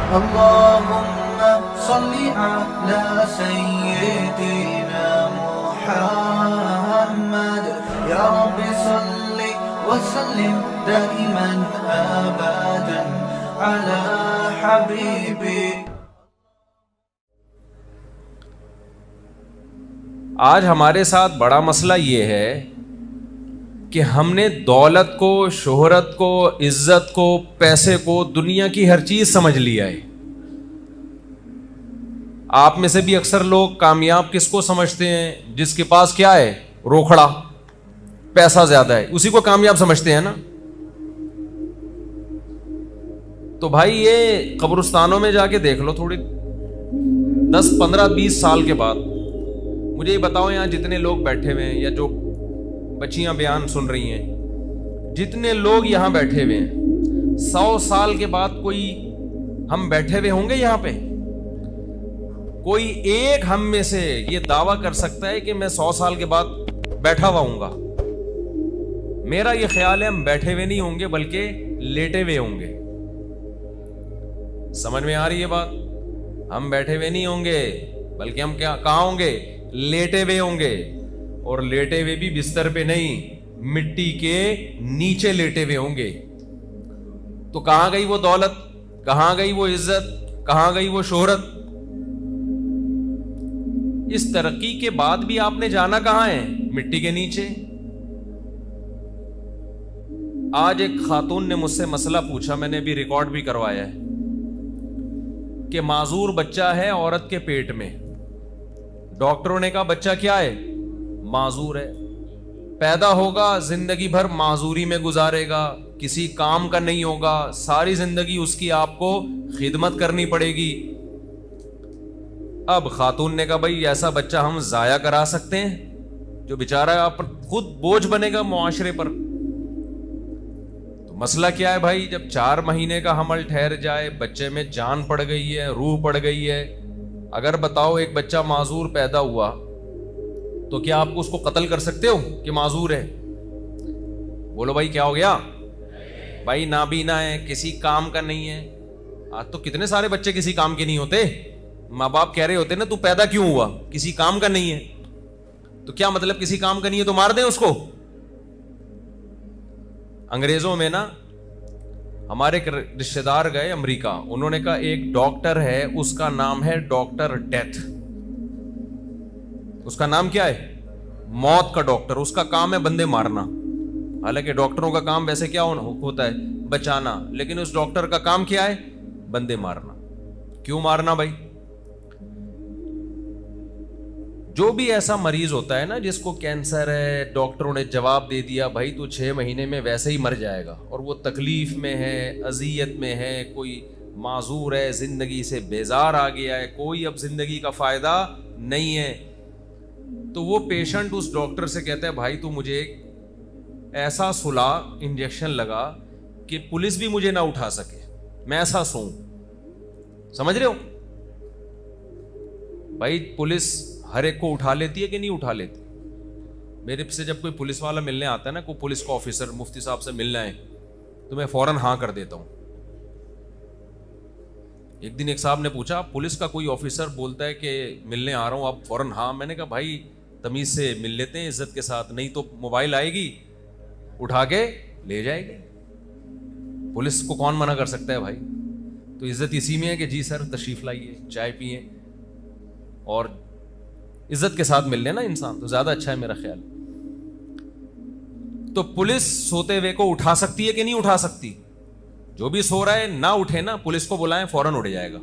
اللهم صل على سيدنا محمد يا رب صل وسلم دائما أبدا على حبيبي. آج ہمارے ساتھ بڑا مسئلہ یہ ہے کہ ہم نے دولت کو، شہرت کو، عزت کو، پیسے کو، دنیا کی ہر چیز سمجھ لیا ہے. آپ میں سے بھی اکثر لوگ کامیاب کس کو سمجھتے ہیں؟ جس کے پاس کیا ہے؟ روکھڑا، پیسہ زیادہ ہے، اسی کو کامیاب سمجھتے ہیں نا. تو بھائی یہ قبرستانوں میں جا کے دیکھ لو، تھوڑی 10 15 20 سال کے بعد مجھے یہ بتاؤ، یہاں جتنے لوگ بیٹھے ہوئے ہیں یا جو بچیاں بیان سن رہی ہیں، جتنے لوگ یہاں بیٹھے ہوئے ہیں، 100 سال کے بعد کوئی ہم بیٹھے ہوئے ہوں گے یہاں پہ؟ کوئی ایک ہم میں سے یہ دعویٰ کر سکتا ہے کہ میں 100 سال کے بعد بیٹھا ہوا ہوں گا؟ میرا یہ خیال ہے ہم بیٹھے ہوئے نہیں ہوں گے بلکہ لیٹے ہوئے ہوں گے. سمجھ میں آ رہی ہے بات؟ ہم بیٹھے ہوئے نہیں ہوں گے بلکہ ہم کہاں ہوں گے؟ لیٹے ہوئے ہوں گے. اور لیٹے ہوئے بھی بستر پہ نہیں، مٹی کے نیچے لیٹے ہوئے ہوں گے. تو کہاں گئی وہ دولت؟ کہاں گئی وہ عزت؟ کہاں گئی وہ شہرت؟ اس ترقی کے بعد بھی آپ نے جانا کہاں ہے؟ مٹی کے نیچے. آج ایک خاتون نے مجھ سے مسئلہ پوچھا، میں نے بھی ریکارڈ بھی کروایا ہے، کہ معذور بچہ ہے عورت کے پیٹ میں. ڈاکٹروں نے کہا بچہ کیا ہے؟ معذور ہے. پیدا ہوگا، زندگی بھر معذوری میں گزارے گا، کسی کام کا نہیں ہوگا، ساری زندگی اس کی آپ کو خدمت کرنی پڑے گی. اب خاتون نے کہا بھائی ایسا بچہ ہم ضائع کرا سکتے ہیں جو بیچارہ آپ خود بوجھ بنے گا معاشرے پر؟ تو مسئلہ کیا ہے بھائی؟ جب 4 مہینے کا حمل ٹھہر جائے، بچے میں جان پڑ گئی ہے، روح پڑ گئی ہے، اگر بتاؤ ایک بچہ معذور پیدا ہوا تو کیا آپ اس کو قتل کر سکتے ہو کہ معذور ہے؟ بولو بھائی کیا ہو گیا؟ بھائی نابینا ہے، کسی کام کا نہیں ہے. آج تو کتنے سارے بچے کسی کام کے نہیں ہوتے، ماں باپ کہہ رہے ہوتے نا تو پیدا کیوں ہوا؟ کسی کام کا نہیں ہے. تو کیا مطلب کسی کام کا نہیں ہے تو مار دیں اس کو؟ انگریزوں میں نا ہمارے ایک رشتے دار گئے امریکہ، انہوں نے کہا ایک ڈاکٹر ہے، اس کا نام ہے ڈاکٹر ڈیتھ. اس کا نام کیا ہے؟ موت کا ڈاکٹر. اس کا کام ہے بندے مارنا. حالانکہ ڈاکٹروں کا کام ویسے کیا ہوتا ہے؟ بچانا. لیکن اس ڈاکٹر کا کام کیا ہے؟ بندے مارنا. کیوں مارنا بھائی؟ جو بھی ایسا مریض ہوتا ہے نا جس کو کینسر ہے، ڈاکٹروں نے جواب دے دیا بھائی تو 6 مہینے میں ویسے ہی مر جائے گا، اور وہ تکلیف میں ہے، اذیت میں ہے، کوئی معذور ہے، زندگی سے بیزار آ گیا ہے، کوئی اب زندگی کا فائدہ نہیں ہے، تو وہ پیشنٹ اس ڈاکٹر سے کہتا ہے بھائی تو مجھے ایسا سلا انجیکشن لگا کہ پولیس بھی مجھے نہ اٹھا سکے، میں ایسا سوؤں. سمجھ رہے ہو بھائی؟ پولیس ہر ایک کو اٹھا لیتی ہے کہ نہیں اٹھا لیتی؟ میرے سے جب کوئی پولیس والا ملنے آتا ہے نا، کوئی پولیس کا آفیسر مفتی صاحب سے ملنا ہے تو میں فوراً ہاں کر دیتا ہوں. ایک دن ایک صاحب نے پوچھا پولیس کا کوئی آفیسر بولتا ہے کہ ملنے آ رہا ہوں، آپ فوراً ہاں. میں نے کہا بھائی تمیز سے مل لیتے ہیں عزت کے ساتھ، نہیں تو موبائل آئے گی اٹھا کے لے جائے گی. پولیس کو کون منع کر سکتا ہے بھائی؟ تو عزت اسی میں ہے کہ جی سر تشریف لائیے، چائے پیئیں، اور عزت کے ساتھ مل لینا انسان تو زیادہ اچھا ہے میرا خیال. تو پولیس سوتے ہوئے کو اٹھا سکتی ہے کہ نہیں اٹھا سکتی؟ جو بھی سو رہا ہے نہ اٹھے نا، پولیس کو بلائیں فوراً اٹھ جائے گا.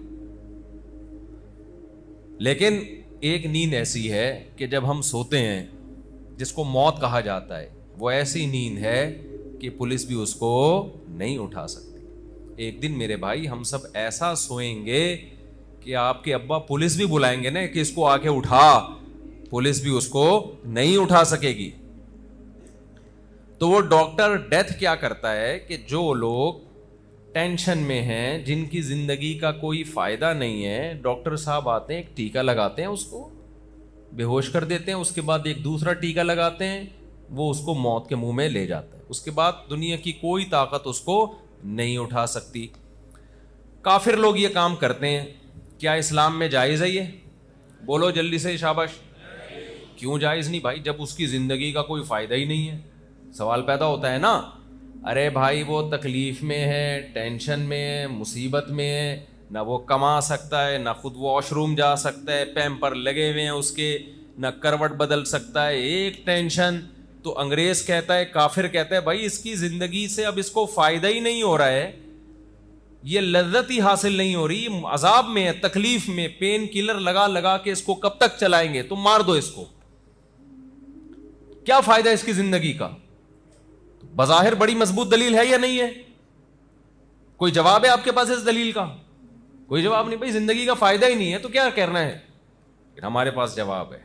لیکن ایک نیند ایسی ہے کہ جب ہم سوتے ہیں جس کو موت کہا جاتا ہے، وہ ایسی نیند ہے کہ پولیس بھی اس کو نہیں اٹھا سکتی. ایک دن میرے بھائی ہم سب ایسا سوئیں گے کہ آپ کے ابا پولیس بھی بلائیں گے نا کہ اس کو آ کے اٹھا، پولیس بھی اس کو نہیں اٹھا سکے گی. تو وہ ڈاکٹر ڈیتھ کیا کرتا ہے کہ جو لوگ ٹینشن میں ہیں، جن کی زندگی کا کوئی فائدہ نہیں ہے، ڈاکٹر صاحب آتے ہیں، ایک ٹیکہ لگاتے ہیں، اس کو بے ہوش کر دیتے ہیں، اس کے بعد ایک دوسرا ٹیکہ لگاتے ہیں، وہ اس کو موت کے منہ میں لے جاتا ہے. اس کے بعد دنیا کی کوئی طاقت اس کو نہیں اٹھا سکتی. کافر لوگ یہ کام کرتے ہیں، کیا اسلام میں جائز ہے یہ؟ بولو جلدی سے شاباش. کیوں جائز نہیں بھائی؟ جب اس کی زندگی کا کوئی فائدہ ہی نہیں ہے. سوال پیدا ہوتا ہے نا، ارے بھائی وہ تکلیف میں ہے، ٹینشن میں ہے، مصیبت میں ہے، نہ وہ کما سکتا ہے، نہ خود وہ واش روم جا سکتا ہے، پیمپر لگے ہوئے ہیں اس کے، نہ کروٹ بدل سکتا ہے، ایک ٹینشن. تو انگریز کہتا ہے، کافر کہتا ہے بھائی اس کی زندگی سے اب اس کو فائدہ ہی نہیں ہو رہا ہے، یہ لذت ہی حاصل نہیں ہو رہی، عذاب میں ہے، تکلیف میں، پین کلر لگا لگا کے اس کو کب تک چلائیں گے، تم مار دو اس کو، کیا فائدہ اس کی زندگی کا؟ بظاہر بڑی مضبوط دلیل ہے یا نہیں ہے؟ کوئی جواب ہے آپ کے پاس اس دلیل کا؟ کوئی جواب نہیں. بھائی زندگی کا فائدہ ہی نہیں ہے تو کیا کرنا ہے؟ ہمارے پاس جواب ہے.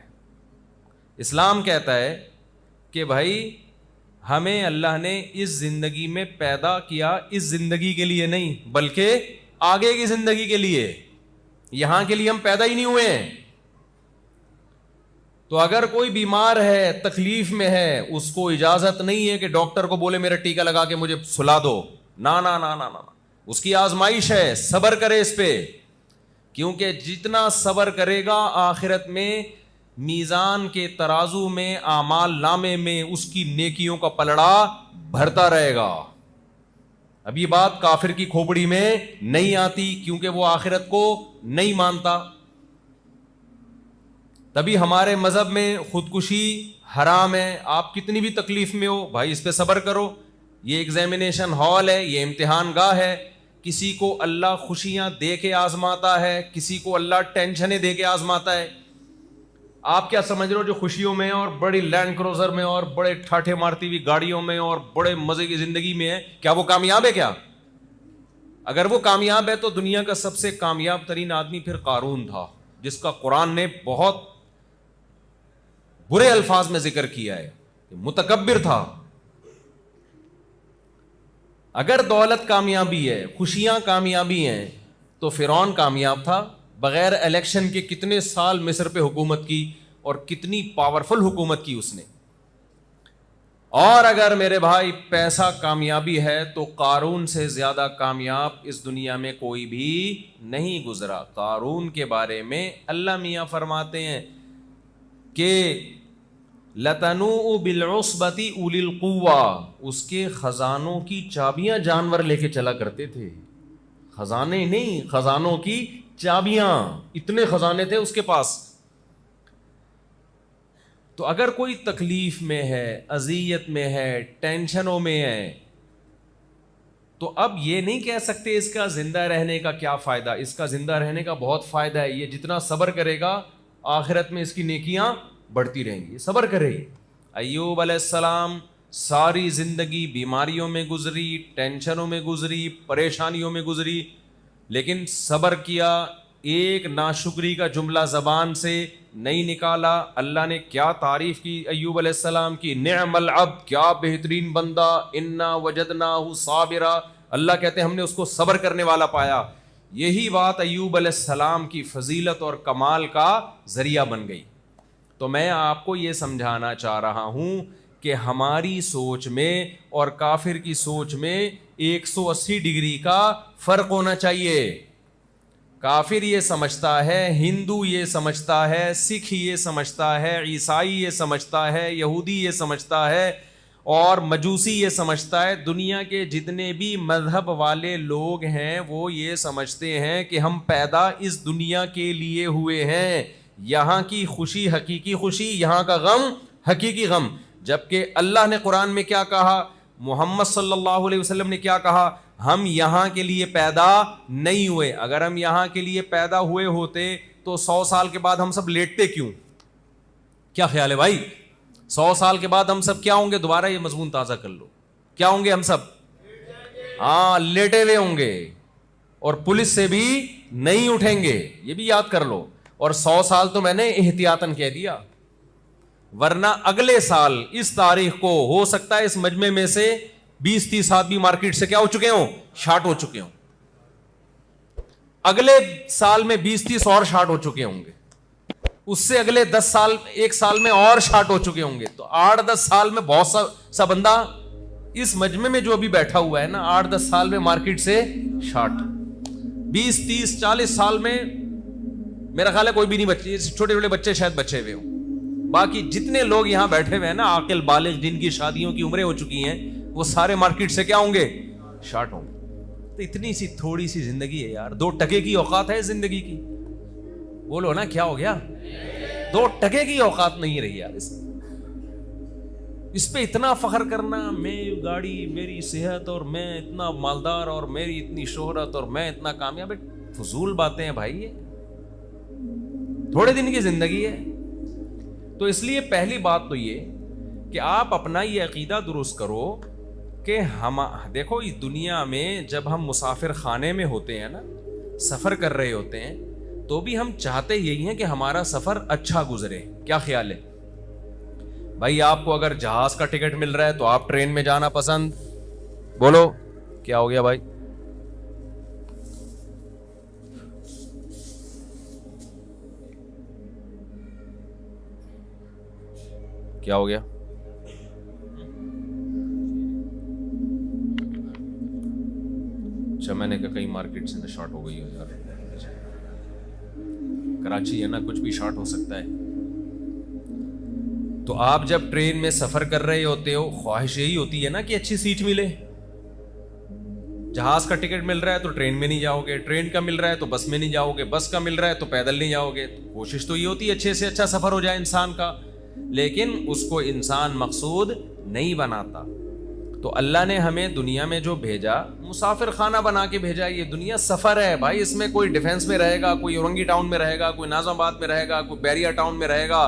اسلام کہتا ہے کہ بھائی ہمیں اللہ نے اس زندگی میں پیدا کیا اس زندگی کے لیے نہیں بلکہ آگے کی زندگی کے لیے. یہاں کے لیے ہم پیدا ہی نہیں ہوئے ہیں. تو اگر کوئی بیمار ہے، تکلیف میں ہے، اس کو اجازت نہیں ہے کہ ڈاکٹر کو بولے میرا ٹیکا لگا کے مجھے سلا دو. نا نا نا نا نا، اس کی آزمائش ہے، صبر کرے اس پہ، کیونکہ جتنا صبر کرے گا آخرت میں میزان کے ترازو میں، اعمال نامے میں اس کی نیکیوں کا پلڑا بھرتا رہے گا. اب یہ بات کافر کی کھوپڑی میں نہیں آتی کیونکہ وہ آخرت کو نہیں مانتا. تبھی ہمارے مذہب میں خودکشی حرام ہے. آپ کتنی بھی تکلیف میں ہو بھائی اس پہ صبر کرو. یہ ایگزامینیشن ہال ہے، یہ امتحان گاہ ہے. کسی کو اللہ خوشیاں دے کے آزماتا ہے، کسی کو اللہ ٹینشنیں دے کے آزماتا ہے. آپ کیا سمجھ رہے ہو جو خوشیوں میں اور بڑی لینڈ کروزر میں اور بڑے ٹھاٹھے مارتی ہوئی گاڑیوں میں اور بڑے مزے کی زندگی میں ہے، کیا وہ کامیاب ہے؟ کیا اگر وہ کامیاب ہے تو دنیا کا سب سے کامیاب ترین آدمی پھر قارون تھا، جس کا قرآن نے بہت برے الفاظ میں ذکر کیا ہے، متکبر تھا. اگر دولت کامیابی ہے، خوشیاں کامیابی ہیں، تو فرعون کامیاب تھا. بغیر الیکشن کے کتنے سال مصر پہ حکومت کی اور کتنی پاورفل حکومت کی اس نے. اور اگر میرے بھائی پیسہ کامیابی ہے تو قارون سے زیادہ کامیاب اس دنیا میں کوئی بھی نہیں گزرا. قارون کے بارے میں اللہ میاں فرماتے ہیں کہ لَتَنُوءُ بِالْعُصْبَةِ أُولِي الْقُوَّةِ، اس کے خزانوں کی چابیاں جانور لے کے چلا کرتے تھے. خزانے نہیں، خزانوں کی چابیاں، اتنے خزانے تھے اس کے پاس. تو اگر کوئی تکلیف میں ہے، اذیت میں ہے، ٹینشنوں میں ہے، تو اب یہ نہیں کہہ سکتے اس کا زندہ رہنے کا کیا فائدہ. اس کا زندہ رہنے کا بہت فائدہ ہے. یہ جتنا صبر کرے گا آخرت میں اس کی نیکیاں بڑھتی رہیں گی. صبر کرے. ایوب علیہ السلام ساری زندگی بیماریوں میں گزری، ٹینشنوں میں گزری، پریشانیوں میں گزری، لیکن صبر کیا. ایک ناشکری کا جملہ زبان سے نہیں نکالا. اللہ نے کیا تعریف کی ایوب علیہ السلام کی، نعم العبد، کیا بہترین بندہ، انا وجدناہ صابرا. اللہ کہتے ہیں ہم نے اس کو صبر کرنے والا پایا. یہی بات ایوب علیہ السلام کی فضیلت اور کمال کا ذریعہ بن گئی. تو میں آپ کو یہ سمجھانا چاہ رہا ہوں کہ ہماری سوچ میں اور کافر کی سوچ میں 180 ڈگری کا فرق ہونا چاہیے. کافر یہ سمجھتا ہے، ہندو یہ سمجھتا ہے، سکھ یہ سمجھتا ہے، عیسائی یہ سمجھتا ہے، یہودی یہ سمجھتا ہے اور مجوسی یہ سمجھتا ہے، دنیا کے جتنے بھی مذہب والے لوگ ہیں وہ یہ سمجھتے ہیں کہ ہم پیدا اس دنیا کے لیے ہوئے ہیں. یہاں کی خوشی حقیقی خوشی، یہاں کا غم حقیقی غم. جبکہ اللہ نے قرآن میں کیا کہا، محمد صلی اللہ علیہ وسلم نے کیا کہا، ہم یہاں کے لیے پیدا نہیں ہوئے. اگر ہم یہاں کے لیے پیدا ہوئے ہوتے تو 100 سال کے بعد ہم سب لیٹتے کیوں؟ کیا خیال ہے بھائی؟ 100 سال کے بعد ہم سب کیا ہوں گے؟ دوبارہ یہ مضمون تازہ کر لو. کیا ہوں گے ہم سب؟ ہاں، لیٹے ہوئے ہوں گے اور پولیس سے بھی نہیں اٹھیں گے. یہ بھی یاد کر لو. اور 100 سال تو میں نے احتیاطاً کہہ دیا، ورنہ اگلے سال اس تاریخ کو ہو سکتا ہے اس مجمع میں سے 20-30 آدمی مارکیٹ سے کیا ہو چکے ہوں؟ شارٹ ہو چکے ہوں. اگلے سال میں 20-30 اور شارٹ ہو چکے ہوں گے. اس سے اگلے 10 سال، 1 سال میں اور شارٹ ہو چکے ہوں گے. تو 8-10 سال میں بہت سا بندہ اس مجمع میں جو ابھی بیٹھا ہوا ہے نا، 8-10 سال میں مارکیٹ سے شارٹ. 20 30 40 سال میں میرا خیال ہے کوئی بھی نہیں بچے، چھوٹے چھوٹے بچے شاید بچے ہوئے ہوں، باقی جتنے لوگ یہاں بیٹھے ہوئے ہیں نا عاقل بالغ جن کی شادیوں کی عمریں ہو چکی ہیں، وہ سارے مارکیٹ سے کیا ہوں گے؟ شارٹ ہوں گے۔ تو اتنی سی تھوڑی سی زندگی ہے یار، 2 ٹکے کی اوقات ہے زندگی کی، بولو نا کیا ہو گیا؟ 2 ٹکے کی اوقات نہیں رہی یار، اس پہ اتنا فخر کرنا، میں گاڑی، میری صحت، اور میں اتنا مالدار، اور میری اتنی شہرت، اور میں اتنا کامیاب، فضول باتیں ہیں بھائی، یہ تھوڑے دن کی زندگی ہے۔ تو اس لیے پہلی بات تو یہ کہ آپ اپنا یہ عقیدہ درست کرو کہ ہم دیکھو اس دنیا میں جب ہم مسافر خانے میں ہوتے ہیں نا، سفر کر رہے ہوتے ہیں، تو بھی ہم چاہتے یہی ہیں کہ ہمارا سفر اچھا گزرے۔ کیا خیال ہے بھائی؟ آپ کو اگر جہاز کا ٹکٹ مل رہا ہے تو آپ ٹرین میں جانا پسند، بولو کیا ہو گیا بھائی؟ کیا ہو گیا؟ اچھا، میں نے کہا کہیں مارکیٹ سے نہ شارٹ ہو گئی ہو یار، کراچی ہے نا، کچھ بھی شارٹ ہو سکتا ہے۔ تو آپ جب ٹرین میں سفر کر رہے ہوتے ہو، خواہش یہی ہوتی ہے نا کہ اچھی سیٹ ملے۔ جہاز کا ٹکٹ مل رہا ہے تو ٹرین میں نہیں جاؤ گے، ٹرین کا مل رہا ہے تو بس میں نہیں جاؤ گے، بس کا مل رہا ہے تو پیدل نہیں جاؤ گے۔ کوشش تو یہ ہوتی ہے اچھے سے اچھا سفر ہو جائے انسان کا، لیکن اس کو انسان مقصود نہیں بناتا۔ تو اللہ نے ہمیں دنیا میں جو بھیجا، مسافر خانہ بنا کے بھیجا۔ یہ دنیا سفر ہے بھائی، اس میں کوئی ڈیفینس میں رہے گا، کوئی اورنگی ٹاؤن میں رہے گا، کوئی ناظم آباد میں رہے گا، کوئی بیریا ٹاؤن میں رہے گا،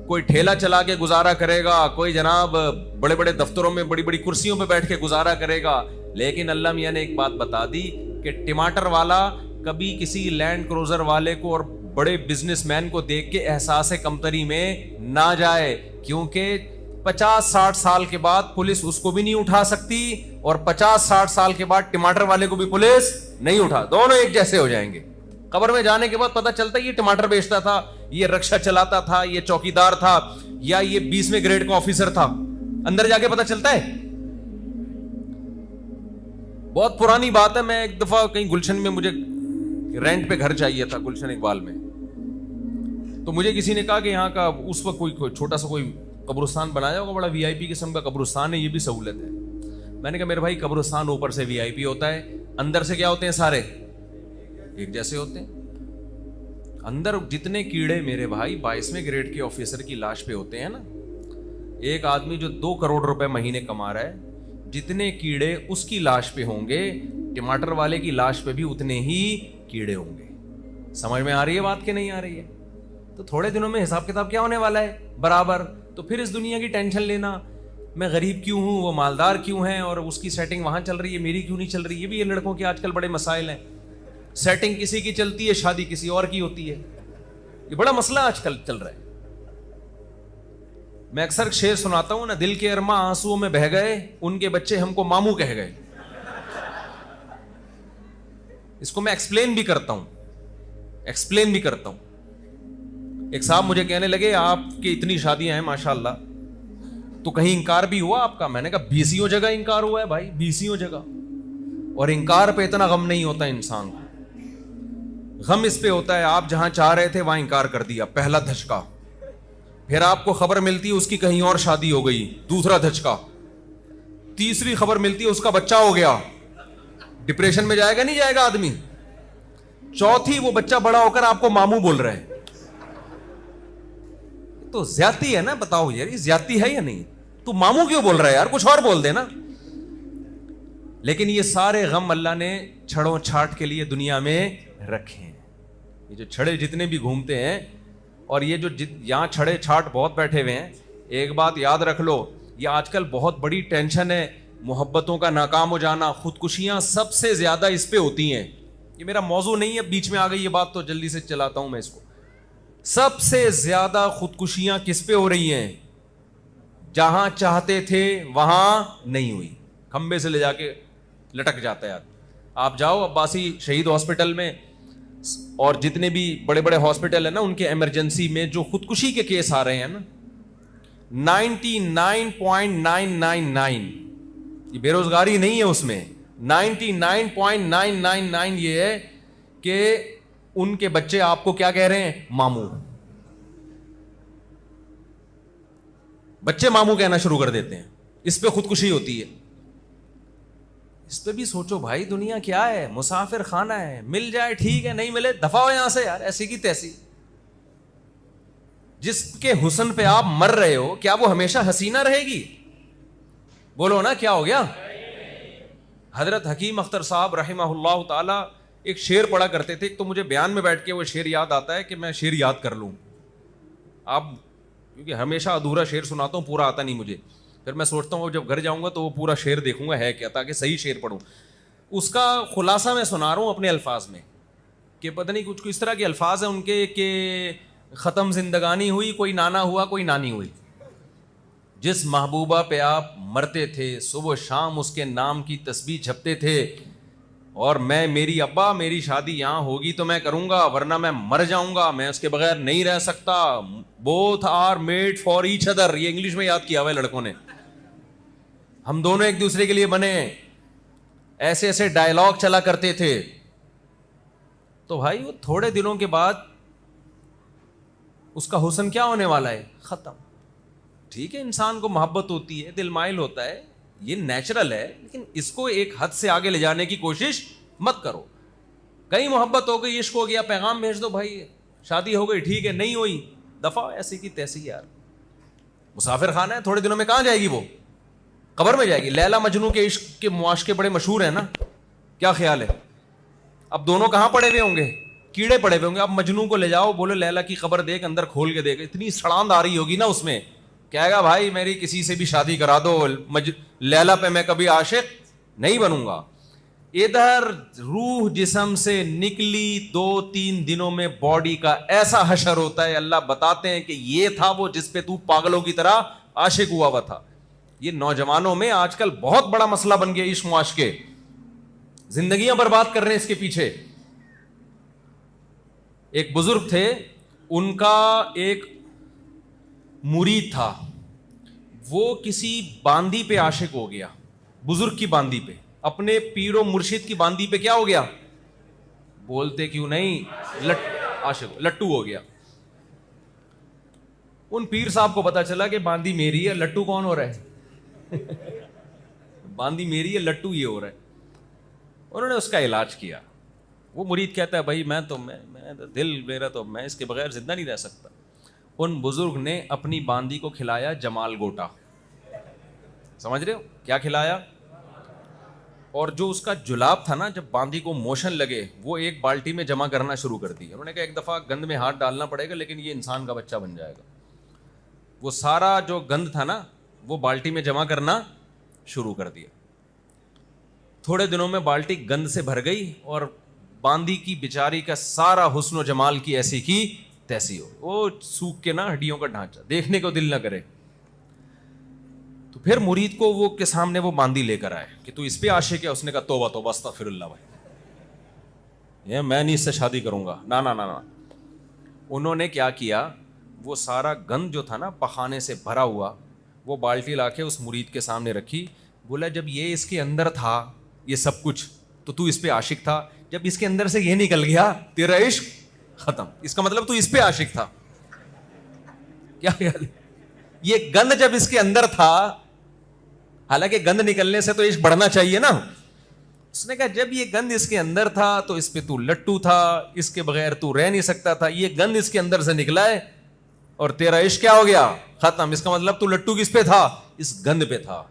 کوئی ٹھیلا چلا کے گزارا کرے گا، کوئی جناب بڑے بڑے دفتروں میں بڑی بڑی کرسیوں پہ بیٹھ کے گزارا کرے گا۔ لیکن اللہ میاں نے ایک بات بتا دی کہ ٹماٹر والا کبھی کسی لینڈ کروزر والے کو اور بڑے بزنس مین کو دیکھ کے احساس کمتری میں نہ جائے، کیونکہ 50-60 سال کے بعد پولیس اس کو بھی نہیں اٹھا سکتی، اور 50-60 سال کے بعد ٹماٹر والے کو بھی پولیس نہیں اٹھا، دونوں ایک جیسے ہو جائیں گے۔ قبر میں جانے کے بعد پتہ چلتا ہے یہ ٹماٹر بیچتا تھا، یہ رکشہ چلاتا تھا، یہ چوکیدار تھا، یا یہ 20ویں گریڈ کا آفیسر تھا، اندر جا کے پتہ چلتا ہے۔ بہت پرانی بات ہے، میں ایک دفعہ کہیں گلشن میں، مجھے رینٹ پہ گھر چاہیے تھا گلشن اقبال میں، تو مجھے کسی نے کہا کہ یہاں کا اس وقت کوئی چھوٹا سا کوئی قبرستان بنایا ہوگا، بڑا وی آئی پی قسم کا قبرستان ہے، یہ بھی سہولت ہے۔ میں نے کہا میرے بھائی قبرستان اوپر سے وی آئی پی ہوتا ہے، اندر سے کیا ہوتے ہیں؟ سارے ایک جیسے ہوتے ہیں۔ اندر جتنے کیڑے میرے بھائی 22ویں گریڈ کے آفیسر کی لاش پہ ہوتے ہیں نا، ایک آدمی جو 2 کروڑ روپے مہینے کما رہا ہے، جتنے کیڑے اس کی لاش پہ ہوں گے، ٹماٹر والے کی لاش پہ بھی اتنے ہی کیڑے ہوں گے۔ سمجھ میں آ رہی ہے بات کہ نہیں آ رہی ہے؟ تو تھوڑے دنوں میں حساب کتاب کیا ہونے والا ہے؟ برابر۔ تو پھر اس دنیا کی ٹینشن لینا، میں غریب کیوں ہوں، وہ مالدار کیوں ہیں، اور اس کی سیٹنگ وہاں چل رہی ہے، میری کیوں نہیں چل رہی، یہ بھی یہ لڑکوں کے آج کل بڑے مسائل ہیں۔ سیٹنگ کسی کی چلتی ہے، شادی کسی اور کی ہوتی ہے، یہ بڑا مسئلہ آج کل چل رہا ہے۔ میں اکثر شعر سناتا ہوں نا، دل کے ارماں آنسوؤں میں بہہ گئے، ان کے بچے ہم کو ماموں کہہ گئے۔ اس کو میں ایکسپلین بھی کرتا ہوں۔ ایک صاحب مجھے کہنے لگے آپ کی اتنی شادیاں ہیں ماشاءاللہ، تو کہیں انکار بھی ہوا آپ کا؟ میں نے کہا 20 جگہ انکار ہوا ہے بھائی، 20 جگہ۔ اور انکار پہ اتنا غم نہیں ہوتا انسان کو، غم اس پہ ہوتا ہے آپ جہاں چاہ رہے تھے وہاں انکار کر دیا، پہلا دھچکا۔ پھر آپ کو خبر ملتی ہے اس کی کہیں اور شادی ہو گئی، دوسرا دھچکا۔ تیسری خبر ملتی ہے اس کا بچہ ہو گیا، ڈپریشن میں جائے گا نہیں جائے گا آدمی؟ چوتھی وہ بچہ بڑا ہو کر آپ کو ماموں بول رہا ہے، تو زیادتی ہے نا؟ بتاؤ یار، یہ زیادتی ہے یا نہیں؟ تو ماموں کیوں بول رہا ہے یار، کچھ اور بول دے نا۔ لیکن یہ سارے غم اللہ نے چھڑوں چھاٹ کے لیے دنیا میں رکھے ہیں۔ یہ جو چھڑے جتنے بھی گھومتے ہیں، اور یہ جو یہاں چھڑے چھاٹ بہت بیٹھے ہوئے ہیں، ایک بات یاد رکھ لو، یہ آج کل بہت بڑی ٹینشن ہے، محبتوں کا ناکام ہو جانا، خودکشیاں سب سے زیادہ اس پہ ہوتی ہیں۔ یہ میرا موضوع نہیں ہے، بیچ میں آ گئی یہ بات تو جلدی سے چلاتا ہوں میں اس کو۔ سب سے زیادہ خودکشیاں کس پہ ہو رہی ہیں؟ جہاں چاہتے تھے وہاں نہیں ہوئی، کھمبے سے لے جا کے لٹک جاتا ہے آدمی۔ آپ جاؤ عباسی شہید ہاسپٹل میں، اور جتنے بھی بڑے بڑے ہاسپٹل ہیں نا، ان کے ایمرجنسی میں جو خودکشی کے کیس آ رہے ہیں نا، 99.999، یہ بے روزگاری نہیں ہے اس میں، 99.999 یہ ہے کہ ان کے بچے آپ کو کیا کہہ رہے ہیں؟ ماموں. بچے ماموں کہنا شروع کر دیتے ہیں. اس پہ خودکشی ہوتی ہے. اس پہ بھی سوچو بھائی, دنیا کیا ہے؟ مسافر خانہ ہے, مل جائے ٹھیک ہے, نہیں ملے دفع ہو یہاں سے یار, ایسی کی تیسی. جس کے حسن پہ آپ مر رہے ہو, کیا وہ ہمیشہ حسینہ رہے گی؟ بولو نا, کیا ہو گیا؟ حضرت حکیم اختر صاحب رحمہ اللہ تعالی ایک شعر پڑھا کرتے تھے, تو مجھے بیان میں بیٹھ کے وہ شعر یاد آتا ہے کہ میں شعر یاد کر لوں. آپ کیونکہ ہمیشہ ادھورا شعر سناتا ہوں, پورا آتا نہیں مجھے, پھر میں سوچتا ہوں جب گھر جاؤں گا تو وہ پورا شعر دیکھوں گا ہے کیا, تاکہ صحیح شعر پڑھوں. اس کا خلاصہ میں سنا رہا ہوں اپنے الفاظ میں, کہ پتہ نہیں کچھ اس طرح کے الفاظ ہیں ان کے کہ ختم زندگانی ہوئی, کوئی نانا ہوا کوئی نانی ہوئی. جس محبوبہ پہ آپ مرتے تھے, صبح شام اس کے نام کی تسبیح جھپتے تھے, اور میں, میری ابا, میری شادی یہاں ہوگی تو میں کروں گا, ورنہ میں مر جاؤں گا, میں اس کے بغیر نہیں رہ سکتا. Both are made for each other, یہ انگلش میں یاد کیا ہوا ہے لڑکوں نے. ہم دونوں ایک دوسرے کے لیے بنے, ایسے ایسے ڈائلاگ چلا کرتے تھے. تو بھائی وہ تھوڑے دنوں کے بعد اس کا حسن کیا ہونے والا ہے؟ ختم. ٹھیک ہے, انسان کو محبت ہوتی ہے, دل مائل ہوتا ہے, یہ نیچرل ہے, لیکن اس کو ایک حد سے آگے لے جانے کی کوشش مت کرو. کہیں محبت ہو گئی, عشق ہو گیا, پیغام بھیج دو بھائی, شادی ہو گئی ٹھیک ہے, نہیں ہوئی دفعہ, ایسی کی تیسی یار. مسافر خانہ ہے, تھوڑے دنوں میں کہاں جائے گی وہ؟ قبر میں جائے گی. لیلا مجنو کے عشق کے معاشقے بڑے مشہور ہیں نا, کیا خیال ہے؟ اب دونوں کہاں پڑے ہوئے ہوں گے؟ کیڑے پڑے ہوئے ہوں گے. اب مجنو کو لے جاؤ, بولو لیلا کی قبر دیکھ, اندر کھول کے دیکھ, اتنی سڑاند آ رہی ہوگی نا اس میں, کہے گا بھائی میری کسی سے بھی شادی کرا دو, لیلا پہ میں کبھی عاشق نہیں بنوں گا. ادھر روح جسم سے نکلی 2-3 دنوں میں باڈی کا ایسا حشر ہوتا ہے, اللہ بتاتے ہیں کہ یہ تھا وہ جس پہ تو پاگلوں کی طرح عاشق ہوا ہوا تھا. یہ نوجوانوں میں آج کل بہت بڑا مسئلہ بن گیا, عشق معاشقے, زندگیاں برباد کر رہے ہیں اس کے پیچھے. ایک بزرگ تھے, ان کا ایک مرید تھا, وہ کسی باندی پہ عاشق ہو گیا, بزرگ کی باندی پہ, اپنے پیر و مرشد کی باندی پہ کیا ہو گیا؟ بولتے کیوں نہیں, عاشق, لٹو ہو گیا. ان پیر صاحب کو پتا چلا کہ باندی میری ہے, لٹو کون ہو رہا ہے؟ باندی میری ہے, لٹو یہ ہو رہا ہے. انہوں نے اس کا علاج کیا. وہ مرید کہتا ہے بھائی میں دل میرا تو میں اس کے بغیر زندہ نہیں رہ سکتا. ان بزرگ نے اپنی باندی کو کھلایا جمال گوٹا, سمجھ رہے ہو کیا کھلایا؟ اور جو اس کا جلاب تھا نا, جب باندی کو موشن لگے, وہ ایک بالٹی میں جمع کرنا شروع کر دی. انہوں نے کہا ایک دفعہ گند میں ہاتھ ڈالنا پڑے گا, لیکن یہ انسان کا بچہ بن جائے گا. وہ سارا جو گند تھا نا, وہ بالٹی میں جمع کرنا شروع کر دیا. تھوڑے دنوں میں بالٹی گند سے بھر گئی, اور باندی کی بیچاری کا سارا حسن و جمال کی ایسی کی تیسی ہو, وہ سوکھ کے نا ہڈیوں کا ڈھانچہ, دیکھنے کو دل نہ کرے. تو پھر مرید کو وہ کے سامنے وہ باندی لے کر آئے کہ تو اس پہ عاشق ہے. اس نے کہا توبہ توبہ استغفر اللہ بھائی, یہ میں نہیں اس سے شادی کروں گا, نا نا نا نا. انہوں نے کیا کیا, وہ سارا گند جو تھا نا پخانے سے بھرا ہوا, وہ بالٹی لا کے اس مرید کے سامنے رکھی. بولا جب یہ اس کے اندر تھا یہ سب کچھ, تو اس پہ عاشق تھا. جب اس کے اندر سے یہ نکل گیا, تیرا عشق ختم. اس کا مطلب تو اس پہ عاشق تھا. کیا خیال ہے؟ یہ گند جب اس کے اندر تھا, حالانکہ گند نکلنے سے تو عشق بڑھنا چاہیے نا. اس نے کہا جب یہ گند اس کے اندر تھا تو اس پہ تو لٹو تھا, اس کے بغیر تو رہ نہیں سکتا تھا. یہ گند اس کے اندر سے نکلا ہے اور تیرا عشق کیا ہو گیا؟ ختم. اس کا مطلب تو لٹو کس پہ تھا؟ اس گند پہ تھا.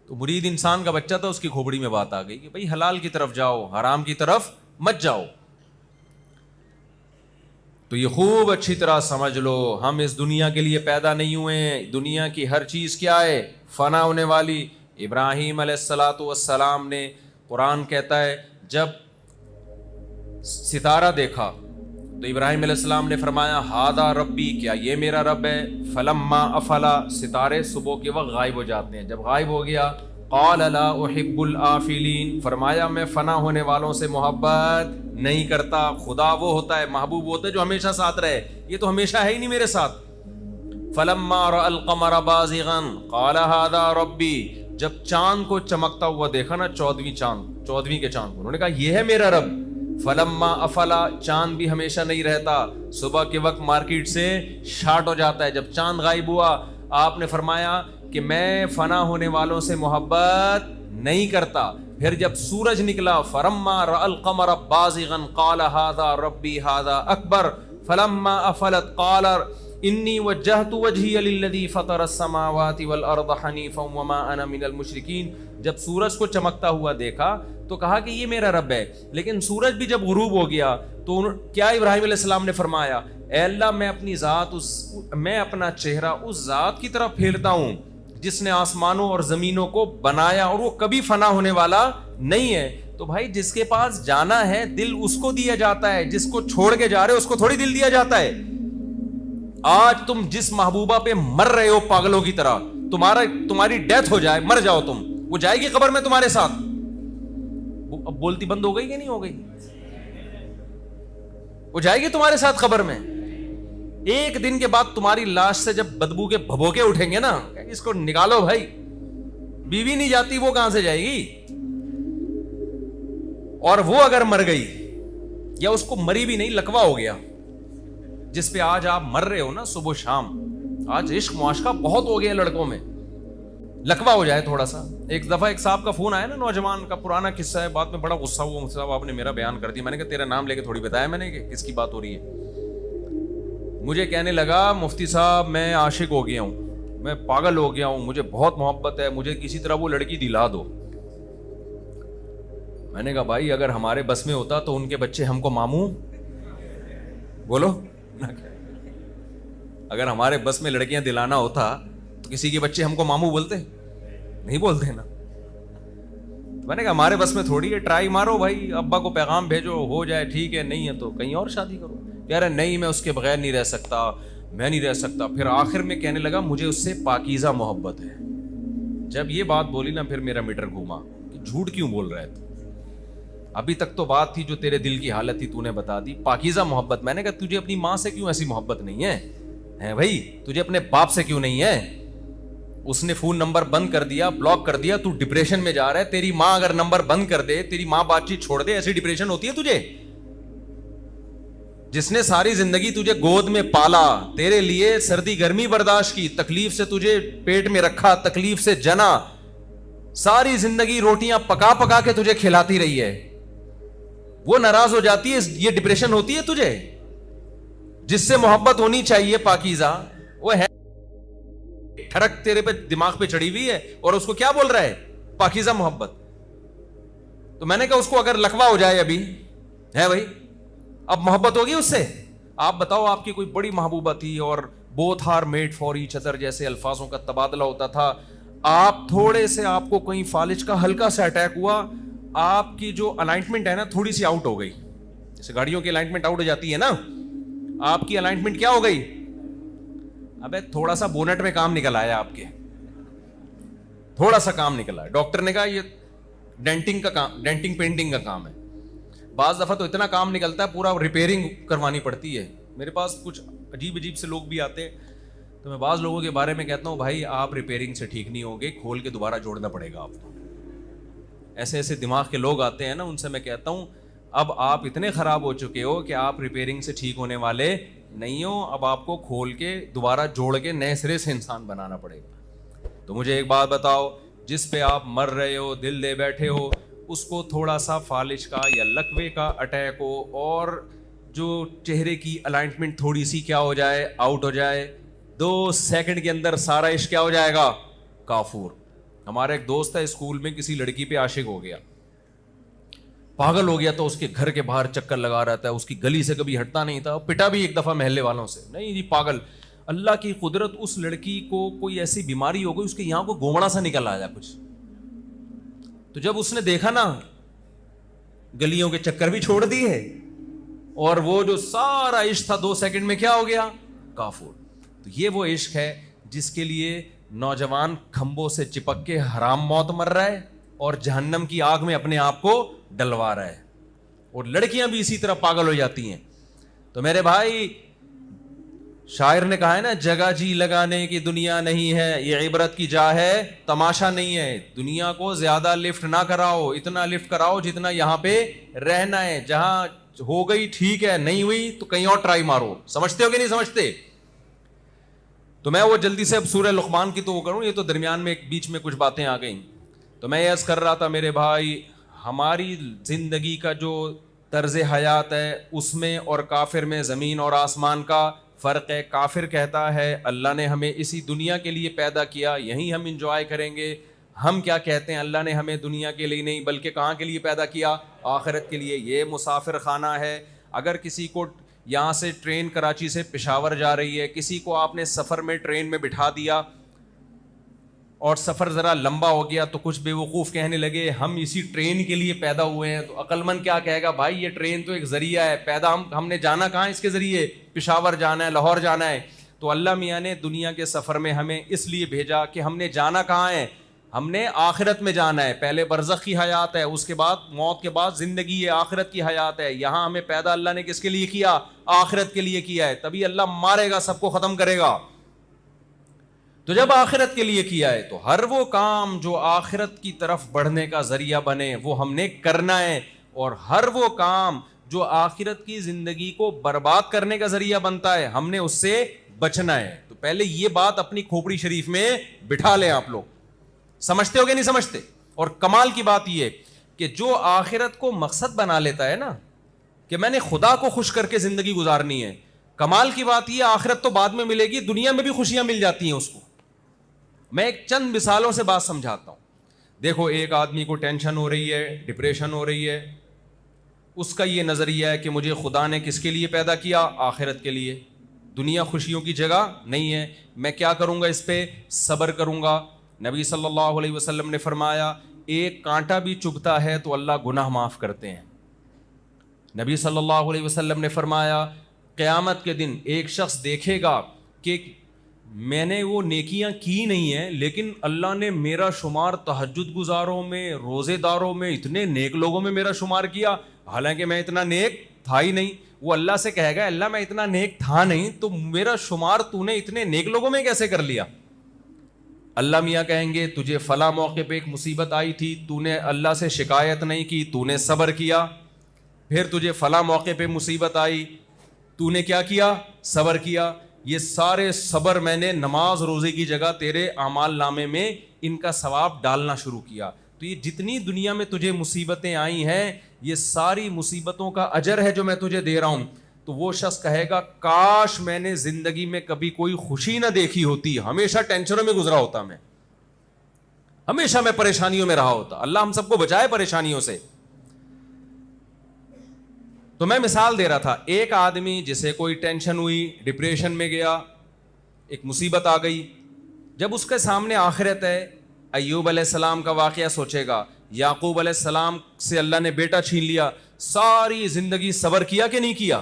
تو مرید انسان کا بچہ تھا, اس کی کھوپڑی میں بات آ گئی کہ بھائی حلال کی طرف جاؤ, حرام کی طرف مت جاؤ. تو یہ خوب اچھی طرح سمجھ لو, ہم اس دنیا کے لیے پیدا نہیں ہوئے. دنیا کی ہر چیز کیا ہے؟ فنا ہونے والی. ابراہیم علیہ الصلاۃ والسلام نے, قرآن کہتا ہے جب ستارہ دیکھا تو ابراہیم علیہ السلام نے فرمایا ہاذا ربی, کیا یہ میرا رب ہے؟ فلما افلا, ستارے صبح کے وقت غائب ہو جاتے ہیں. جب غائب ہو گیا, قال لا احب الآفلین, فرمایا میں فنا ہونے والوں سے محبت نہیں کرتا. خدا وہ ہوتا ہے, محبوب ہوتا ہے جو ہمیشہ ساتھ رہے, یہ تو ہمیشہ ہے ہی نہیں میرے ساتھ. فلما رأى القمر بازغا قال هذا ربی, جب چاند کو چمکتا ہوا دیکھا نا, 14ویں چاند, 14ویں کے چاند کو. انہوں نے کہا یہ ہے میرا رب. فلما افلا, چاند بھی ہمیشہ نہیں رہتا, صبح کے وقت مارکیٹ سے شارٹ ہو جاتا ہے. جب چاند غائب ہوا آپ نے فرمایا کہ میں فنا ہونے والوں سے محبت نہیں کرتا. پھر جب سورج نکلا, فلما رأى القمر بازغا قال هذا ربي هذا اکبر. فلما افلت قال انی وجہت وجہی للذی فطر السماوات والارض حنیفا وما انا من المشرکین. جب سورج کو چمکتا ہوا دیکھا تو کہا کہ یہ میرا رب ہے. لیکن سورج بھی جب غروب ہو گیا تو کیا ابراہیم علیہ السلام نے فرمایا, اے اللہ میں اپنا چہرہ اس ذات کی طرف پھیرتا ہوں جس نے آسمانوں اور زمینوں کو بنایا اور وہ کبھی فنا ہونے والا نہیں ہے. تو بھائی جس کے پاس جانا ہے دل اس کو دیا جاتا ہے, جس کو چھوڑ کے جا رہے اس کو تھوڑی دل دیا جاتا ہے. آج تم جس محبوبہ پہ مر رہے ہو پاگلوں کی طرح, تمہاری ڈیتھ ہو جائے, مر جاؤ تم, وہ جائے گی قبر میں تمہارے ساتھ. اب بولتی بند ہو گئی کہ نہیں ہو گئی؟ وہ جائے گی تمہارے ساتھ قبر میں. ایک دن کے بعد تمہاری لاش سے جب بدبو کے بھبوکے اٹھیں گے نا, اس کو نکالو بھائی. بیوی نہیں جاتی, وہ کہاں سے جائے گی؟ اور وہ اگر مر گئی یا اس کو مری بھی نہیں, لکوا ہو گیا, جس پہ آج آپ مر رہے ہو نا صبح شام. آج عشق معاشقہ بہت ہو گیا لڑکوں میں, لکوا ہو جائے تھوڑا سا. ایک دفعہ ایک صاحب کا فون آیا نا, نوجوان کا, پرانا قصہ ہے, بعد میں بڑا غصہ ہوا مجھ سے, آپ نے میرا بیان کر دیا. میں نے کہا تیرا نام لے کے تھوڑی بتایا میں نے کہ کس کی بات ہو رہی ہے. مجھے کہنے لگا مفتی صاحب میں عاشق ہو گیا ہوں, میں پاگل ہو گیا ہوں, مجھے بہت محبت ہے, مجھے کسی طرح وہ لڑکی دلا دو. میں نے کہا بھائی اگر ہمارے بس میں ہوتا تو ان کے بچے ہم کو ماموں بولو. اگر ہمارے بس میں لڑکیاں دلانا ہوتا تو کسی کے بچے ہم کو ماموں بولتے نہیں بولتے نا. میں نے کہا ہمارے بس میں تھوڑی ہے, ٹرائی مارو بھائی, ابا کو پیغام بھیجو, ہو جائے ٹھیک ہے, نہیں ہے تو کہیں اور شادی کرو. کہہ رہے نہیں میں اس کے بغیر نہیں رہ سکتا, میں نہیں رہ سکتا. پھر آخر میں کہنے لگا مجھے اس سے پاکیزہ محبت ہے. جب یہ بات بولی نا پھر میرا میٹر گھوما کہ جھوٹ کیوں بول رہا ہے تو, ابھی تک تو بات تھی جو تیرے دل کی حالت تھی تو نے بتا دی, پاکیزہ محبت. میں نے کہا تجھے اپنی ماں سے کیوں ایسی محبت نہیں ہے بھائی, تجھے اپنے باپ سے کیوں نہیں ہے؟ اس نے فون نمبر بند کر دیا, بلاک کر دیا, تو ڈپریشن میں جا رہا ہے. تیری ماں اگر نمبر بند کر دے, تیری ماں بات چیت چھوڑ دے, ایسی ڈپریشن ہوتی ہے تجھے؟ جس نے ساری زندگی تجھے گود میں پالا, تیرے لیے سردی گرمی برداشت کی, تکلیف سے تجھے پیٹ میں رکھا, تکلیف سے جنا, ساری زندگی روٹیاں پکا پکا کے تجھے کھلاتی رہی ہے, وہ ناراض ہو جاتی ہے, یہ ڈپریشن ہوتی ہے تجھے؟ جس سے محبت ہونی چاہیے پاکیزہ, وہ ہے ٹھڑک تیرے پہ دماغ پہ چڑھی ہوئی ہے اور اس کو کیا بول رہا ہے پاکیزہ محبت. تو میں نے کہا اس کو اگر لکوا ہو جائے ابھی ہے بھائی, اب محبت ہوگی اس سے؟ آپ بتاؤ آپ کی کوئی بڑی محبوبہ تھی اور both are made for each other جیسے الفاظوں کا تبادلہ ہوتا تھا, آپ تھوڑے سے, آپ کو کہیں فالج کا ہلکا سا اٹیک ہوا, آپ کی جو الائنمنٹ ہے نا تھوڑی سی آؤٹ ہو گئی, جیسے گاڑیوں کی الائنمنٹ آؤٹ ہو جاتی ہے نا, آپ کی الائنمنٹ کیا ہو گئی؟ ابے تھوڑا سا بونٹ میں کام نکل آیا, آپ کے تھوڑا سا کام نکلا ہے. ڈاکٹر نے کہا یہ ڈینٹنگ کا کام, ڈینٹنگ پینٹنگ کا کام ہے. بعض دفعہ تو اتنا کام نکلتا ہے پورا ریپیئرنگ کروانی پڑتی ہے. میرے پاس کچھ عجیب سے لوگ بھی آتے ہیں, تو میں بعض لوگوں کے بارے میں کہتا ہوں بھائی آپ ریپیئرنگ سے ٹھیک نہیں ہوگے, کھول کے دوبارہ جوڑنا پڑے گا آپ کو. ایسے دماغ کے لوگ آتے ہیں نا, ان سے میں کہتا ہوں اب آپ اتنے خراب ہو چکے ہو کہ آپ ریپیئرنگ سے ٹھیک ہونے والے نہیں ہو, اب آپ کو کھول کے دوبارہ جوڑ کے نئے سرے سے انسان بنانا پڑے گا. تو مجھے ایک بات بتاؤ, جس پہ آپ مر رہے ہو, دل دے بیٹھے ہو, اس کو تھوڑا سا فالج کا یا لکوے کا اٹیک ہو اور جو چہرے کی الائنمنٹ تھوڑی سی کیا ہو جائے, آؤٹ ہو جائے, 2 سیکنڈ کے اندر سارا عشق کیا ہو جائے گا, کافور. ہمارا ایک دوست ہے اسکول میں کسی لڑکی پہ عاشق ہو گیا, پاگل ہو گیا, تو اس کے گھر کے باہر چکر لگا رہتا ہے, اس کی گلی سے کبھی ہٹتا نہیں تھا, پٹا بھی ایک دفعہ محلے والوں سے, نہیں جی پاگل. اللہ کی قدرت, اس لڑکی کو کوئی ایسی بیماری ہو گئی, اس کے یہاں کو گومڑا سا نکل آیا کچھ. تو جب اس نے دیکھا نا گلیوں کے چکر بھی چھوڑ دیے اور وہ جو سارا عشق تھا 2 سیکنڈ میں کیا ہو گیا, کافور. تو یہ وہ عشق ہے جس کے لیے نوجوان کھمبوں سے چپک کے حرام موت مر رہا ہے اور جہنم کی آگ میں اپنے آپ کو ڈلوا رہا ہے, اور لڑکیاں بھی اسی طرح پاگل ہو جاتی ہیں. تو میرے بھائی شاعر نے کہا ہے نا، جگہ جی لگانے کی دنیا نہیں ہے، یہ عبرت کی جا ہے، تماشا نہیں ہے. دنیا کو زیادہ لفٹ نہ کراؤ، اتنا لفٹ کراؤ جتنا یہاں پہ رہنا ہے. جہاں ہو گئی ٹھیک ہے، نہیں ہوئی تو کہیں اور ٹرائی مارو. سمجھتے ہو کہ نہیں سمجھتے؟ تو میں وہ جلدی سے اب سورہ لقمان کی تو وہ کروں، یہ تو درمیان میں ایک بیچ میں کچھ باتیں آ گئیں. تو میں یہ عرض کر رہا تھا میرے بھائی، ہماری زندگی کا جو طرز حیات ہے اس میں اور کافر میں زمین اور آسمان کا فرق ہے. کافر کہتا ہے اللہ نے ہمیں اسی دنیا کے لیے پیدا کیا، یہیں ہم انجوائے کریں گے. ہم کیا کہتے ہیں، اللہ نے ہمیں دنیا کے لیے نہیں بلکہ کہاں کے لیے پیدا کیا؟ آخرت کے لیے. یہ مسافر خانہ ہے. اگر کسی کو یہاں سے ٹرین کراچی سے پشاور جا رہی ہے، کسی کو آپ نے سفر میں ٹرین میں بٹھا دیا اور سفر ذرا لمبا ہو گیا تو کچھ بے وقوف کہنے لگے ہم اسی ٹرین کے لیے پیدا ہوئے ہیں. تو عقل مند کیا کہے گا، بھائی یہ ٹرین تو ایک ذریعہ ہے، پیدا ہم نے جانا کہاں اس کے ذریعے؟ پشاور جانا ہے، لاہور جانا ہے. تو اللہ میاں نے دنیا کے سفر میں ہمیں اس لیے بھیجا کہ ہم نے جانا کہاں ہے؟ ہم نے آخرت میں جانا ہے. پہلے برزخ کی حیات ہے، اس کے بعد موت کے بعد زندگی ہے، آخرت کی حیات ہے. یہاں ہمیں پیدا اللہ نے کس کے لیے کیا؟ آخرت کے لیے کیا ہے. تبھی اللہ مارے گا، سب کو ختم کرے گا. تو جب آخرت کے لیے کیا ہے تو ہر وہ کام جو آخرت کی طرف بڑھنے کا ذریعہ بنے وہ ہم نے کرنا ہے، اور ہر وہ کام جو آخرت کی زندگی کو برباد کرنے کا ذریعہ بنتا ہے ہم نے اس سے بچنا ہے. تو پہلے یہ بات اپنی کھوپڑی شریف میں بٹھا لیں. آپ لوگ سمجھتے ہو کہ نہیں سمجھتے؟ اور کمال کی بات یہ کہ جو آخرت کو مقصد بنا لیتا ہے نا کہ میں نے خدا کو خوش کر کے زندگی گزارنی ہے، کمال کی بات یہ آخرت تو بعد میں ملے گی، دنیا میں بھی خوشیاں مل جاتی ہیں اس کو. میں ایک چند مثالوں سے بات سمجھاتا ہوں. دیکھو، ایک آدمی کو ٹینشن ہو رہی ہے، ڈپریشن ہو رہی ہے. اس کا یہ نظریہ ہے کہ مجھے خدا نے کس کے لیے پیدا کیا؟ آخرت کے لیے. دنیا خوشیوں کی جگہ نہیں ہے، میں کیا کروں گا؟ اس پہ صبر کروں گا. نبی صلی اللہ علیہ وسلم نے فرمایا ایک کانٹا بھی چبھتا ہے تو اللہ گناہ معاف کرتے ہیں. نبی صلی اللہ علیہ وسلم نے فرمایا قیامت کے دن ایک شخص دیکھے گا کہ میں نے وہ نیکیاں کی نہیں ہیں لیکن اللہ نے میرا شمار تہجد گزاروں میں، روزے داروں میں، اتنے نیک لوگوں میں میرا شمار کیا، حالانکہ میں اتنا نیک تھا ہی نہیں. وہ اللہ سے کہے گا اللہ میں اتنا نیک تھا نہیں تو میرا شمار تو نے اتنے نیک لوگوں میں کیسے کر لیا؟ اللہ میاں کہیں گے تجھے فلاں موقع پہ ایک مصیبت آئی تھی، تو نے اللہ سے شکایت نہیں کی، تو نے صبر کیا. پھر تجھے فلاں موقع پہ مصیبت آئی، تو نے کیا کیا؟ صبر کیا. یہ سارے صبر میں نے نماز روزے کی جگہ تیرے اعمال نامے میں ان کا ثواب ڈالنا شروع کیا. تو یہ جتنی دنیا میں تجھے مصیبتیں آئی ہیں یہ ساری مصیبتوں کا اجر ہے جو میں تجھے دے رہا ہوں. تو وہ شخص کہے گا کاش میں نے زندگی میں کبھی کوئی خوشی نہ دیکھی ہوتی، ہمیشہ ٹینشنوں میں گزرا ہوتا، میں ہمیشہ میں پریشانیوں میں رہا ہوتا. اللہ ہم سب کو بچائے پریشانیوں سے. تو میں مثال دے رہا تھا، ایک آدمی جسے کوئی ٹینشن ہوئی، ڈپریشن میں گیا، ایک مصیبت آ گئی. جب اس کے سامنے آخرت ہے، ایوب علیہ السلام کا واقعہ سوچے گا، یعقوب علیہ السلام سے اللہ نے بیٹا چھین لیا، ساری زندگی صبر کیا کہ نہیں کیا؟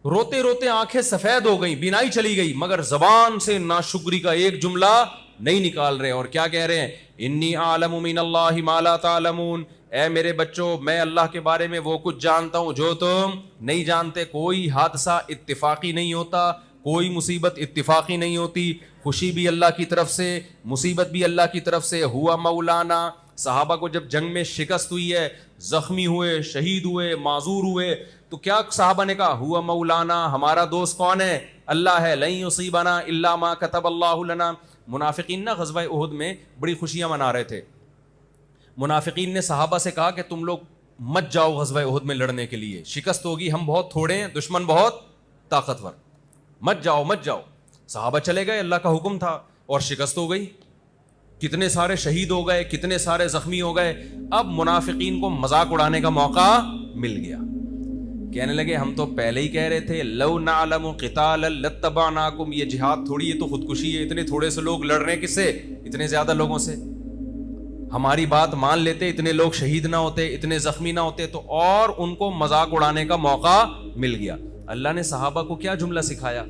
روتے روتے آنکھیں سفید ہو گئیں، بینائی چلی گئی، مگر زبان سے ناشکری کا ایک جملہ نہیں نکال رہے. اور کیا کہہ رہے ہیں؟ انی اعلم من اللہ ما لا تعلمون، اے میرے بچوں میں اللہ کے بارے میں وہ کچھ جانتا ہوں جو تم نہیں جانتے. کوئی حادثہ اتفاقی نہیں ہوتا، کوئی مصیبت اتفاقی نہیں ہوتی. خوشی بھی اللہ کی طرف سے، مصیبت بھی اللہ کی طرف سے. ہوا مولانا، صحابہ کو جب جنگ میں شکست ہوئی ہے، زخمی ہوئے، شہید ہوئے، معذور ہوئے، تو کیا صحابہ نے کہا؟ ہوا مولانا، ہمارا دوست کون ہے؟ اللہ ہے. لن یصیبنا الا ما کتب اللہ لنا. منافقین نا غزوہ احد میں بڑی خوشیاں منا رہے تھے. منافقین نے صحابہ سے کہا کہ تم لوگ مت جاؤ غزوہ احد میں لڑنے کے لیے، شکست ہوگی، ہم بہت تھوڑے ہیں، دشمن بہت طاقتور، مت جاؤ مت جاؤ. صحابہ چلے گئے، اللہ کا حکم تھا، اور شکست ہو گئی، کتنے سارے شہید ہو گئے، کتنے سارے زخمی ہو گئے. اب منافقین کو مذاق اڑانے کا موقع مل گیا. کہنے لگے ہم تو پہلے ہی کہہ رہے تھے لو نعلم قتالا لاتبعناکم، یہ جہاد تھوڑی ہے، تو خودکشی ہے. اتنے تھوڑے سے لوگ لڑ رہے ہیں، کس سے؟ اتنے زیادہ لوگوں سے. ہماری بات مان لیتے، اتنے لوگ شہید نہ ہوتے، اتنے زخمی نہ ہوتے. تو اور ان کو مذاق اڑانے کا موقع مل گیا. اللہ نے صحابہ کو کیا جملہ سکھایا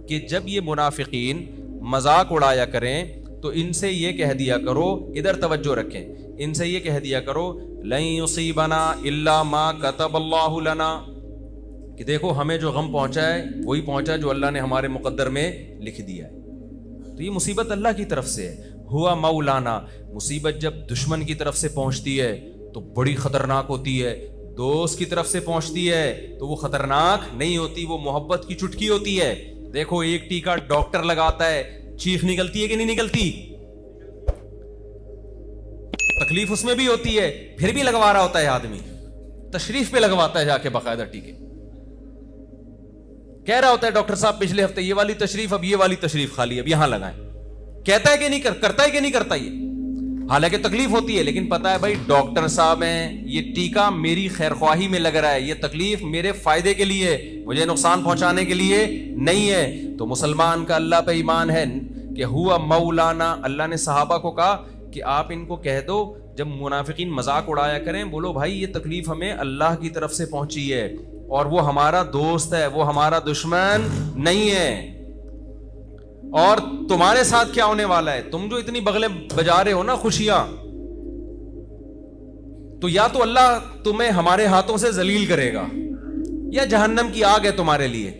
کہ جب یہ منافقین مذاق اڑایا کریں تو ان سے یہ کہہ دیا کرو، ادھر توجہ رکھیں، ان سے یہ کہہ دیا کرو لن یصیبنا الا ما کتب اللہ لنا، کہ دیکھو ہمیں جو غم پہنچا ہے وہی پہنچا جو اللہ نے ہمارے مقدر میں لکھ دیا ہے. تو یہ مصیبت اللہ کی طرف سے ہے. ہوا مولانا. مصیبت جب دشمن کی طرف سے پہنچتی ہے تو بڑی خطرناک ہوتی ہے. دوست کی طرف سے پہنچتی ہے تو وہ خطرناک نہیں ہوتی, وہ محبت کی چٹکی ہوتی ہے. دیکھو ایک ٹیکا ڈاکٹر لگاتا ہے, چیخ نکلتی ہے کہ نہیں نکلتی؟ تکلیف اس میں بھی ہوتی ہے, پھر بھی لگوا رہا ہوتا ہے آدمی, تشریف پہ لگواتا ہے جا کے باقاعدہ ٹیکے. کہہ رہا ہوتا ہے ڈاکٹر صاحب پچھلے ہفتے یہ والی تشریف, اب یہ والی تشریف خالی, اب یہاں لگائیں. کہتا ہے کہ نہیں کرتا ہے کہ نہیں کرتا یہ, حالانکہ تکلیف ہوتی ہے, لیکن پتا ہے بھائی ڈاکٹر صاحب ہیں, یہ ٹیکا میری خیر خواہی میں لگ رہا ہے, یہ تکلیف میرے فائدے کے لیے, مجھے نقصان پہنچانے کے لیے نہیں ہے. تو مسلمان کا اللہ پہ ایمان ہے کہ ہوا مولانا. اللہ نے صحابہ کو کہا کہ آپ ان کو کہہ دو جب منافقین مذاق اڑایا کریں, بولو بھائی یہ تکلیف ہمیں اللہ کی طرف سے پہنچی ہے اور وہ ہمارا دوست ہے, وہ ہمارا دشمن نہیں ہے. اور تمہارے ساتھ کیا ہونے والا ہے, تم جو اتنی بغلیں بجا رہے ہو نا خوشیاں, تو یا تو اللہ تمہیں ہمارے ہاتھوں سے ذلیل کرے گا یا جہنم کی آگ ہے تمہارے لیے.